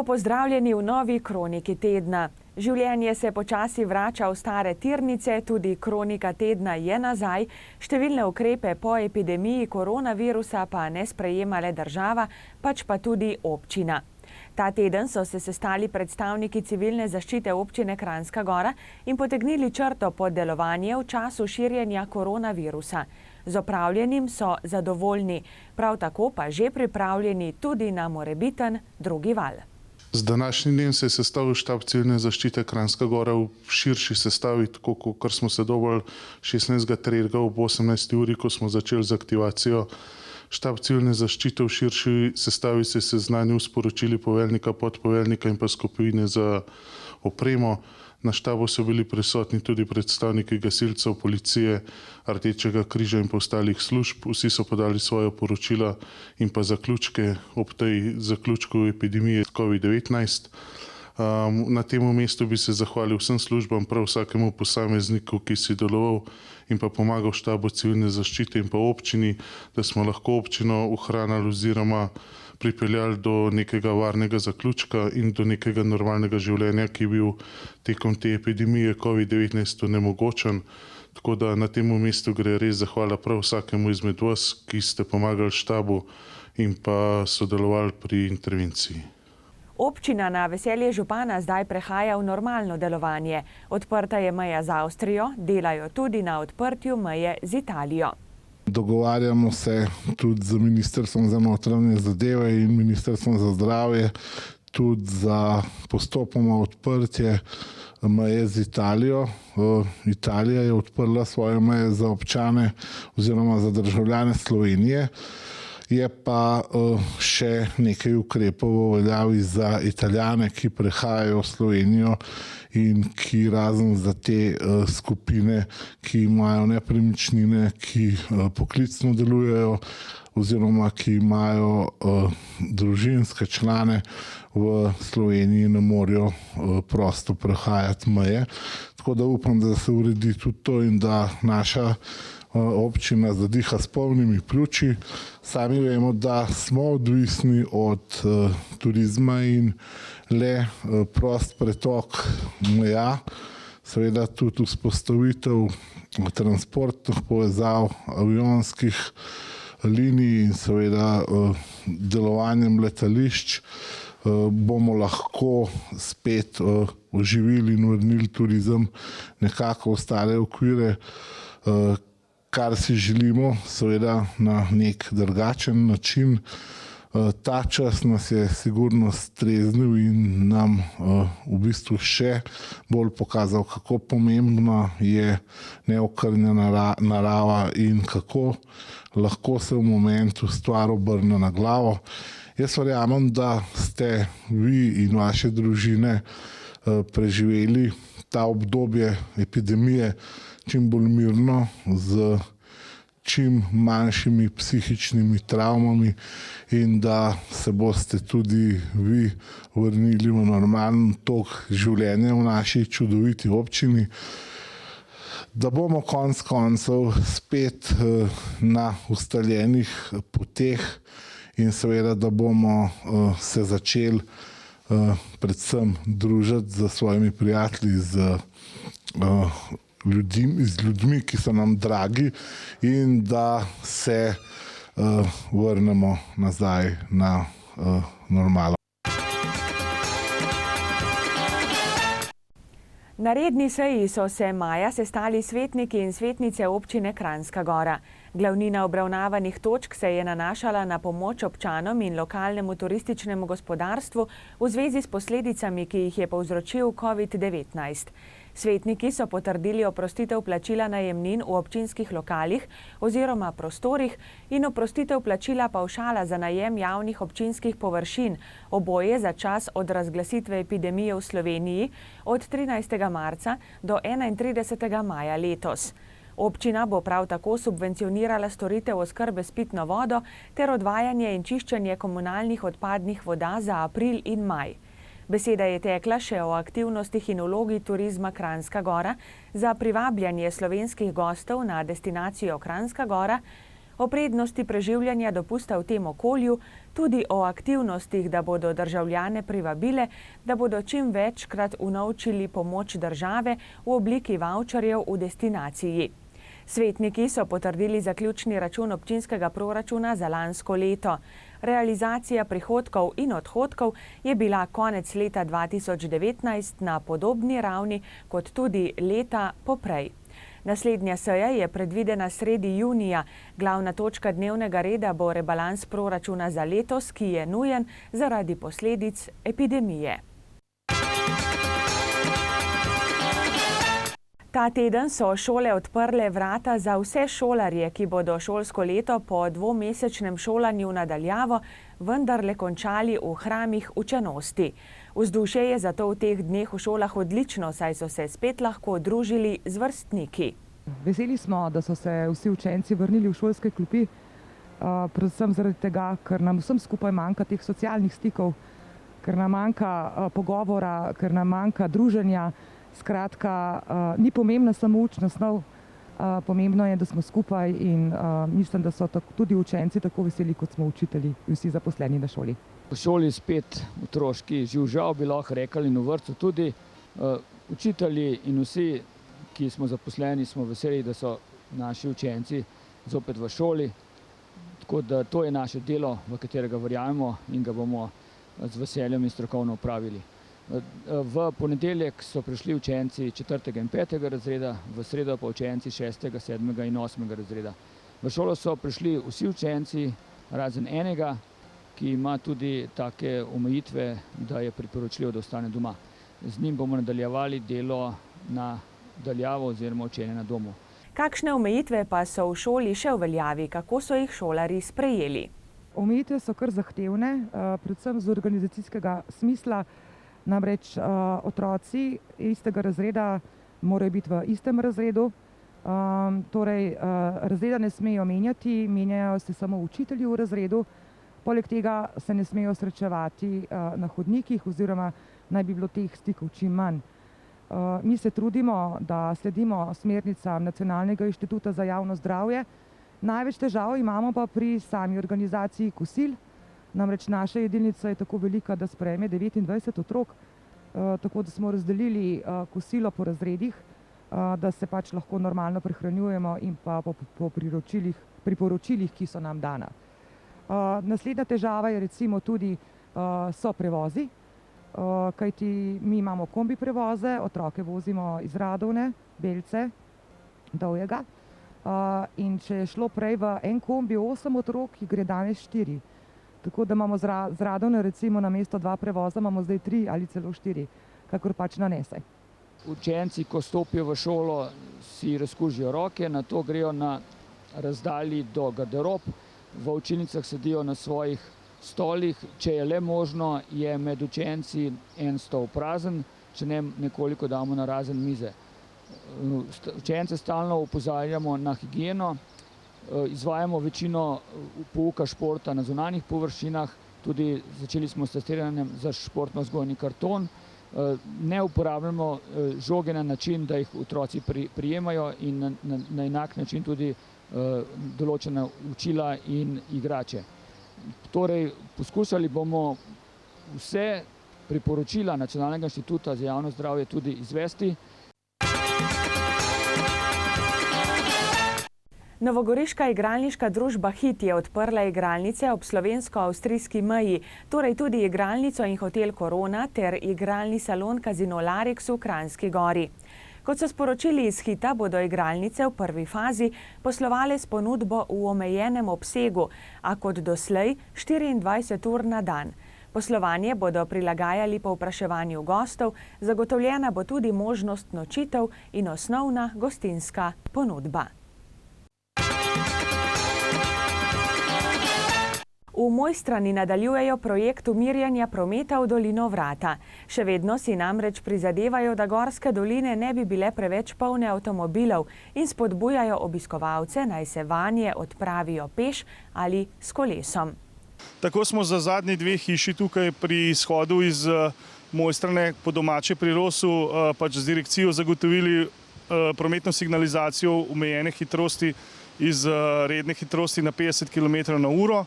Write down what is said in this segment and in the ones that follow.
Lepo pozdravljeni v novi kroniki tedna. Življenje se počasi vrača v stare tirnice, tudi kronika tedna je nazaj. Številne ukrepe po epidemiji koronavirusa pa ne sprejema le država, pač pa tudi občina. Ta teden so se sestali predstavniki civilne zaščite občine Kranjska Gora in potegnili črto pod delovanje v času širjenja koronavirusa. Z opravljenim so zadovoljni, prav tako pa že pripravljeni tudi na morebiten drugi val. Z današnjim dnem se je sestavil štab civilne zaščite Kranjska Gora v širši sestavi, tako kot smo se dobili 16.3. ob 18. uri, ko smo začeli z aktivacijo. Štab civilne zaščite v širši sestavi se je seznanil s poročili poveljnika, podpoveljnika in pa skupine za opremo. Na štabu so bili prisotni tudi predstavniki gasilcev, policije, Rdečega križa in pa ostalih služb. Vsi so podali svoje poročila in pa zaključke ob tej zaključku epidemije COVID-19. Na tem mestu bi se zahvalil vsem službam, prav vsakemu posamezniku, ki si deloval in pa pomagal štabu civilne zaščite in pa občini, da smo lahko občino ohranili oziroma pripeljali do nekega varnega zaključka in do nekega normalnega življenja, ki je bil tekom te epidemije COVID-19 onemogočen. Tako da na tem mestu gre res zahvala prav vsakemu izmed vas, ki ste pomagali štabu in pa sodelovali pri intervenciji. Občina na veselje župana zdaj prehaja v normalno delovanje. Odprta je meja z Avstrijo, delajo tudi na odprtju meje z Italijo. Dogovarjamo se tudi z Ministrstvom za notranje zadeve in Ministrstvom za zdravje tudi za postopoma odprtje meje z Italijo. Italija je odprla svoje meje za občane oziroma za državljane Slovenije. Je pa še nekaj ukrepov v veljavi za Italijane, ki prehajajo v Slovenijo in ki razen za te skupine, ki imajo nepremičnine, ki poklicno delujejo oziroma ki imajo družinske člane v Sloveniji, ne morejo prosto prehajati meje. Tako da upam, da se uredi tudi to in da naša občina zadiha s polnimi pljuči. Sami vemo, da smo odvisni od turizma in le prost pretok meja, seveda tudi vzpostavitev transportnih povezav, avionskih linij in seveda delovanjem letališč bomo lahko spet oživili in vrnili turizem nekako v stare okvire, kar si želimo, seveda na nek drugačen način. Ta čas nas je sigurno streznil in nam v bistvu še bolj pokazal, kako pomembna je neokrnjena narava in kako lahko se v momentu stvar obrne na glavo. Jaz verjamem, da ste vi in vaše družine preživeli ta obdobje epidemije čim bolj mirno, z čim manjšimi psihičnimi travmami in da se boste tudi vi vrnili v normalen tok življenja v naši čudoviti občini, da bomo konec koncev spet na ustaljenih poteh in seveda, da bomo se začeli predvsem družiti z svojimi prijatelji, z ljudmi, ki so nam dragi in da se vrnemo nazaj na normalo. Na redni seji so se maja sestali svetniki in svetnice občine Kranjska Gora. Glavnina obravnavanih točk se je nanašala na pomoč občanom in lokalnemu turističnemu gospodarstvu v zvezi s posledicami, ki jih je povzročil COVID-19. Svetniki so potrdili oprostitev plačila najemnin v občinskih lokalih oziroma prostorih in oprostitev plačila pavšala za najem javnih občinskih površin, oboje za čas od razglasitve epidemije v Sloveniji od 13. marca do 31. maja letos. Občina bo prav tako subvencionirala storitev oskrbe s pitno vodo ter odvajanje in čiščenje komunalnih odpadnih voda za april in maj. Beseda je tekla še o aktivnostih in vlogi turizma Kranjska Gora za privabljanje slovenskih gostov na destinacijo Kranjska Gora, O prednosti preživljanja dopusta v tem okolju, tudi o aktivnostih, da bodo državljane privabile, da bodo čim večkrat unovčili pomoč države v obliki vavčerjev v destinaciji. Svetniki so potrdili zaključni račun občinskega proračuna za lansko leto. Realizacija prihodkov in odhodkov je bila konec leta 2019 na podobni ravni kot tudi leta poprej. Naslednja seja je predvidena sredi junija. Glavna točka dnevnega reda bo rebalans proračuna za letos, ki je nujen zaradi posledic epidemije. Ta teden so šole odprle vrata za vse šolarje, ki bodo šolsko leto po dvomesečnem šolanju nadaljavo vendarle končali v hramih učenosti. Vzdušje je zato v teh dneh v šolah odlično, saj so se spet lahko družili z vrstniki. Veseli smo, da so se vsi učenci vrnili v šolske klopi, predvsem zaradi tega, ker nam vsem skupaj manjka teh socialnih stikov, ker nam manjka pogovora, ker nam manjka druženja. Skratka, ni pomembna samo učna snov, pomembno je, da smo skupaj in mislim, da so tudi učenci tako veseli, kot smo učitelji in vsi zaposleni na šoli. V šoli spet otroški živžav, bi lahko rekli, in v vrtcu tudi. Učitelji in vsi, ki smo zaposleni, smo veseli, da so naši učenci zopet v šoli. Tako da to je naše delo, v katerega verjamemo in ga bomo z veseljem in strokovno opravili. V ponedeljek so prišli učenci 4. in 5. razreda, v sredo pa učenci 6., 7. in 8. razreda. V šolo so prišli vsi učenci, razen enega, ki ima tudi take omejitve, da je priporočljivo, da ostane doma. Z njim bomo nadaljevali delo na daljavo oziroma učenje na domu. Kakšne omejitve pa so v šoli še v veljavi, kako so jih šolarji sprejeli? Omejitve so kar zahtevne, predvsem z organizacijskega smisla. Namreč otroci istega razreda morajo biti v istem razredu, torej razreda ne smejo menjati, menjajo se samo učitelji v razredu, poleg tega se ne smejo srečevati na hodnikih oziroma naj bi bilo teh stikov čim manj. Mi se trudimo, da sledimo smernicam Nacionalnega inštituta za javno zdravje. Največ težav imamo pa pri sami organizaciji kosil. Namreč naša jedilnica je tako velika, da sprejme 29 otrok, tako da smo razdelili kosilo po razredih, da se pač lahko normalno prehranjujemo in pa po priporočilih, ki so nam dana. Naslednja težava je recimo tudi so prevozi, kajti mi imamo kombi prevoze, otroke vozimo iz Radovne, Belce, Dovjega, in če je šlo prej v en kombi 8 otrok, jih gre danes 4. Tako da imamo z Radovne recimo na mesto 2 prevoza, imamo zdaj 3 ali celo 4, kakor pač nanese. Učenci, ko stopijo v šolo, si razkužijo roke, nato grejo na razdalji do garderob, v učilnicah sedijo na svojih stolih, če je le možno, je med učenci en stol prazen, če ne nekoliko damo na razen mize. Učence stalno opozarjamo na higieno. Izvajamo večino pouka športa na zunanjih površinah, tudi začeli smo s testiranjem za športno-vzgojni karton. Ne uporabljamo žoge na način, da jih otroci prijemajo in na enak način tudi določena učila in igrače. Torej, poskušali bomo vse priporočila Nacionalnega inštituta za javno zdravje tudi izvesti. Novogoriška igralniška družba Hit je odprla igralnice ob slovensko-avstrijski meji, torej tudi igralnico in hotel Korona ter igralni salon Casino Larix v Kranjski Gori. Kot so sporočili iz Hita, bodo igralnice v prvi fazi poslovale s ponudbo v omejenem obsegu, a kot doslej 24 ur na dan. Poslovanje bodo prilagajali povpraševanju gostov, zagotovljena bo tudi možnost nočitev in osnovna gostinska ponudba. V Mojstrani nadaljujejo projekt umirjanja prometa v dolino Vrata. Še vedno si namreč prizadevajo, da gorske doline ne bi bile preveč polne avtomobilov in spodbujajo obiskovalce, naj se vanje odpravijo peš ali s kolesom. Tako smo za zadnji 2 hiši tukaj pri izhodu iz Mojstrane po domače pri Rosu pač z direkcijo zagotovili prometno signalizacijo omejene hitrosti iz redne hitrosti na 50 km/h.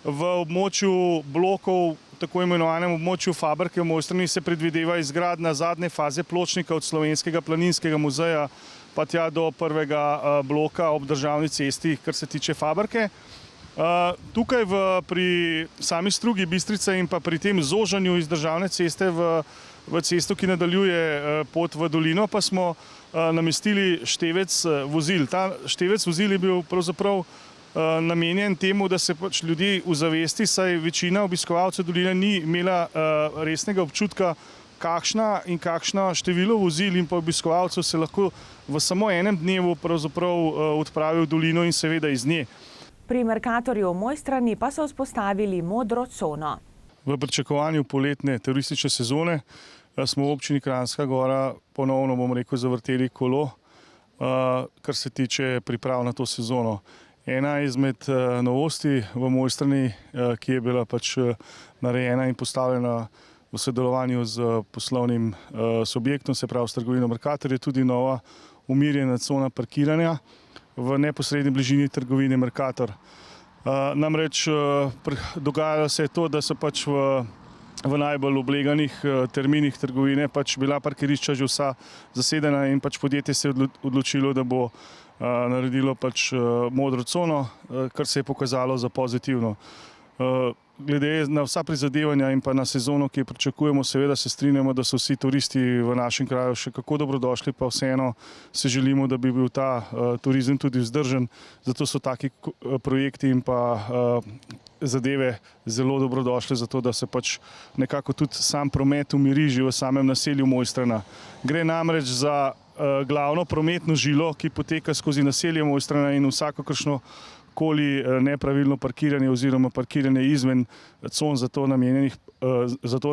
V območju blokov, tako imenovanem območju fabrike v Mojstrani, se predvideva izgradnja zadnje faze pločnika od Slovenskega planinskega muzeja pa tja do prvega bloka ob državni cesti, kar se tiče fabrike. Tukaj pri sami strugi Bistrice in pa pri tem zožanju iz državne ceste v cesto, ki nadaljuje pot v dolino, pa smo namestili števec vozil. Ta števec vozil je bil pravzaprav namenjen temu, da se pač ljudi uzavesti, saj večina obiskovalcev doline ni imela resnega občutka, kakšno število vozil in pa obiskovalcev se lahko v samo enem dnevu pravzaprav odpravi v dolino in seveda iz nje. Pri Mercatorju v Mojstrani pa so vzpostavili modro cono. V pričakovanju poletne turistične sezone smo v občini Kranjska Gora ponovno, zavrteli kolo, kar se tiče priprav na to sezono. Ena izmed novosti v Mojstrani, ki je bila pač narejena in postavljena v sodelovanju z poslovnim subjektom, se pravi s trgovino Mercator, je tudi nova umirjena cona parkiranja v neposredni bližini trgovine Mercator. Namreč dogajalo se je to, da so pač v najbolj obleganih terminih trgovine pač bila parkirišča že vsa zasedena in pač podjetje se je odločilo, da bo naredilo pač modro cono, kar se je pokazalo za pozitivno. Glede na vsa prizadevanja in pa na sezono, ki jo pričakujemo, seveda se strinjamo, da so vsi turisti v našem kraju še kako dobrodošli, pa vseeno se želimo, da bi bil ta turizem tudi vzdržen. Zato so taki projekti in pa zadeve zelo dobrodošle, zato da se pač nekako tudi sam promet umiri že v samem naselju Mojstrana. Gre namreč za glavno prometno žilo, ki poteka skozi naselje Mojstrana in vsakokršno nepravilno parkiranje oziroma parkiranje izven con za to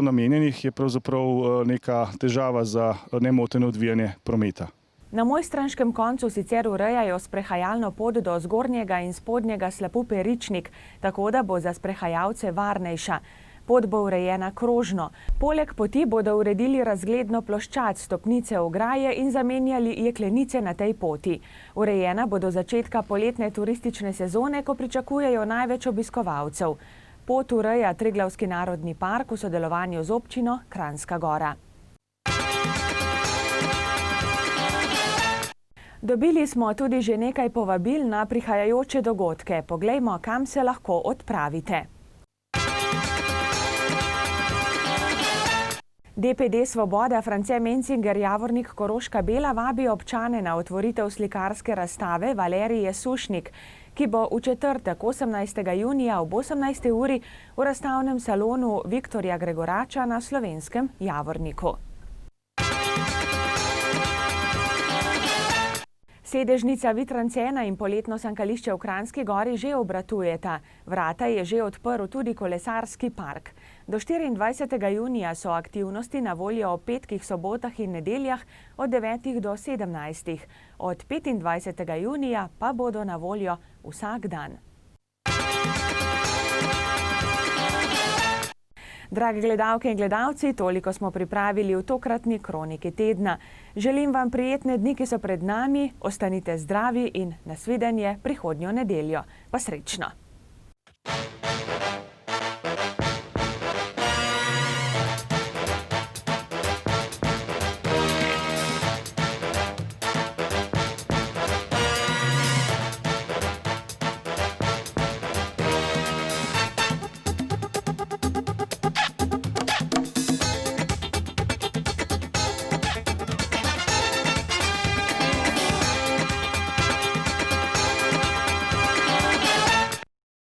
namenjenih je pravzaprav neka težava za nemoteno odvijanje prometa. Na mojstranskem koncu sicer urejajo sprehajalno pot do zgornjega in spodnjega slapu Peričnik, tako da bo za sprehajalce varnejša. Pot bo urejena krožno. Poleg poti bodo uredili razgledno ploščad, stopnice, ograje in zamenjali jeklenice na tej poti. Urejena bo do začetka poletne turistične sezone, ko pričakujejo največ obiskovalcev. Pot ureja Triglavski narodni park v sodelovanju z občino Kranjska Gora. Dobili smo tudi že nekaj povabil na prihajajoče dogodke. Poglejmo, kam se lahko odpravite. DPD Svoboda France Mencinger Javornik Koroška Bela vabi občane na otvoritev slikarske razstave Valerije Sušnik, ki bo v četrtek 18. junija ob 18. uri v razstavnem salonu Viktorja Gregorača na Slovenskem Javorniku. Sedežnica Vitrancena in poletno sankališče v Kranjski Gori že obratujeta. Vrata je že odprl tudi kolesarski park. Do 24. junija so aktivnosti na voljo ob petkih, sobotah in nedeljah od 9. do 17. Od 25. junija pa bodo na voljo vsak dan. Drage gledalke in gledalci, toliko smo pripravili v tokratni Kroniki tedna. Želim vam prijetne dni, ki so pred nami, ostanite zdravi in nasvidenje prihodnjo nedeljo. Pa srečno!